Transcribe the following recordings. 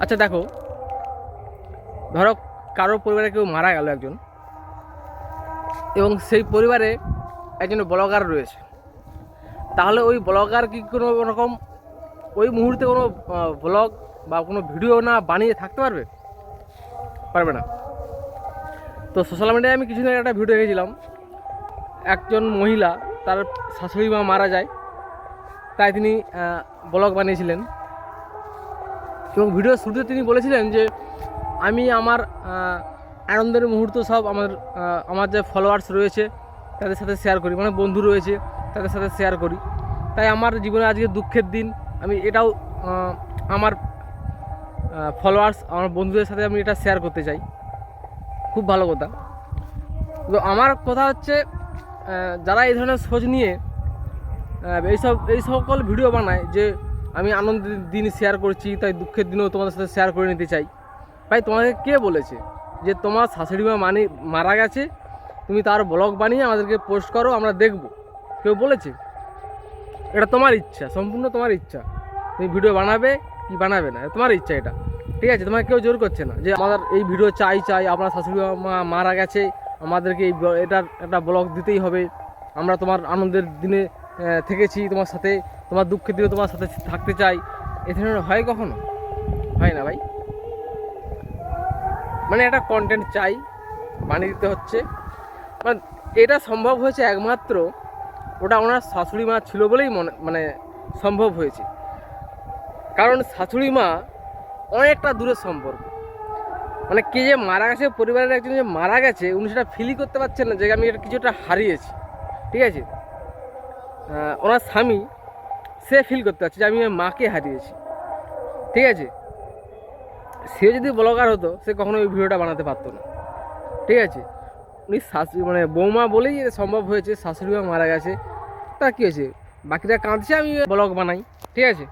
আচ্ছা দেখো, ধরো কারো পরিবারে কেউ মারা গেল একজন, এবং সেই পরিবারে একজন ব্লগার রয়েছে, তাহলে ওই ব্লগার কি কোনো রকম ওই মুহূর্তে কোনো ব্লগ বা কোনো ভিডিও না বানিয়ে থাকতে পারবে? পারবে না। তো সোশ্যাল মিডিয়ায় আমি কিছুদিন আগে একটা ভিডিও দেখেছিলাম, একজন মহিলা তার শাশুড়ি মা মারা যায়, তাই তিনি ব্লগ বানিয়েছিলেন, এবং ভিডিও শুরুতে তিনি বলেছিলেন যে আমি আমার আনন্দের মুহূর্ত সব আমার যে ফলোয়ার্স রয়েছে তাদের সাথে শেয়ার করি, মানে বন্ধু রয়েছে তাদের সাথে শেয়ার করি। তাই আমার জীবনে আজকে দুঃখের দিন, আমি এটাও আমার ফলোয়ার্স, আমার বন্ধুদের সাথে আমি এটা শেয়ার করতে চাই। খুব ভালো কথা। তো আমার কথা হচ্ছে, যারা এই ধরনের সোচ নিয়ে এই সকল ভিডিও বানায় যে আমি আনন্দের দিন শেয়ার করছি, তাই দুঃখের দিনেও তোমাদের সাথে শেয়ার করে নিতে চাই। ভাই, তোমাকে কে বলেছে যে তোমার শাশুড়ি মা মারা গেছে, তুমি তার ব্লগ বানিয়ে আমাদেরকে পোস্ট করো, আমরা দেখব? কেউ বলেছে? এটা তোমার ইচ্ছা, সম্পূর্ণ তোমার ইচ্ছা, তুমি ভিডিও বানাবে কি বানাবে না, তোমার ইচ্ছা এটা। ঠিক আছে, তোমাকে কেউ জোর করছে না যে আমাদের এই ভিডিও চাই, আপনার শাশুড়ি মা মারা গেছে, আমাদেরকে এটার একটা ব্লগ দিতেই হবে, আমরা তোমার আনন্দের দিনে থেকেছি তোমার সাথে, তোমার দুঃখের দিনে তোমার সাথে থাকতে চাই। এ ধরনের হয় কখনো? হয় না ভাই। মানে একটা কন্টেন্ট চাই, বানিয়ে দিতে হচ্ছে। মানে এটা সম্ভব হয়েছে একমাত্র ওটা ওনার শাশুড়ি মা ছিল বলেই মানে সম্ভব হয়েছে। কারণ শাশুড়ি মা অনেকটা দূরের সম্পর্ক, মানে কে যে মারা গেছে, পরিবারের একজন যে মারা গেছে, উনি সেটা ফিলই করতে পারছেন না যে আমি এটা কিছুটা হারিয়েছি। ঠিক আছে, ওনার স্বামী সে ফিল করতে পারছে যে আমি মাকে হারিয়েছি। ঠিক আছে, সে যদি ব্লগার হতো সে কখনো ওই ভিডিওটা বানাতে পারতো না। ঠিক আছে, উনি শাশুড়ি মানে বৌমা বলেই সম্ভব হয়েছে, শাশুড়ি মা মারা গেছে, তা কী হয়েছে, বাকিটা কাঁদছে আমি ব্লগ বানাই। ঠিক আছে,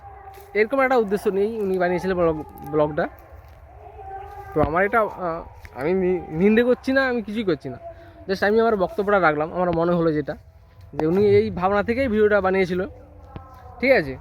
এরকম একটা উদ্দেশ্য নিয়েই উনি বানিয়েছিলেন ব্লগটা। তো আমার এটা আমি নিন্দে করছি না, আমি কিছুই করছি না, জাস্ট আমি আমার বক্তব্যটা রাখলাম। আমার মনে হলো যেটা, যে উনি এই ভাবনা থেকেই ভিডিওটা বানিয়েছিল। ঠিক আছে।